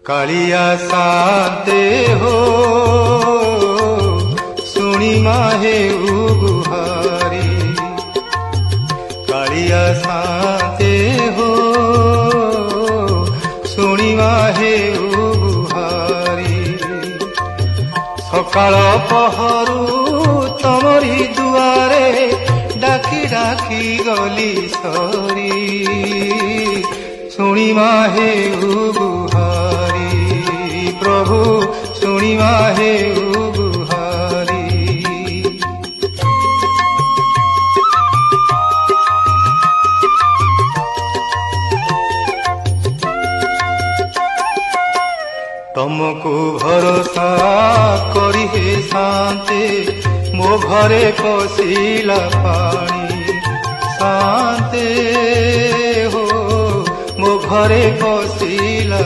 कालिया शांते हो सुनी माहे गुहारी कालिया शांते हो सुनी माहे गुहारी सकाळ पहरु तमरी दुआरे डाकी डाकी गली सरी सुनी माहे गुहारी प्रभु सुनी माहे गुहारी तुमको भरोसा करी हे शांते मो घरे पशिला पानी शांते हो मो घरे पशिला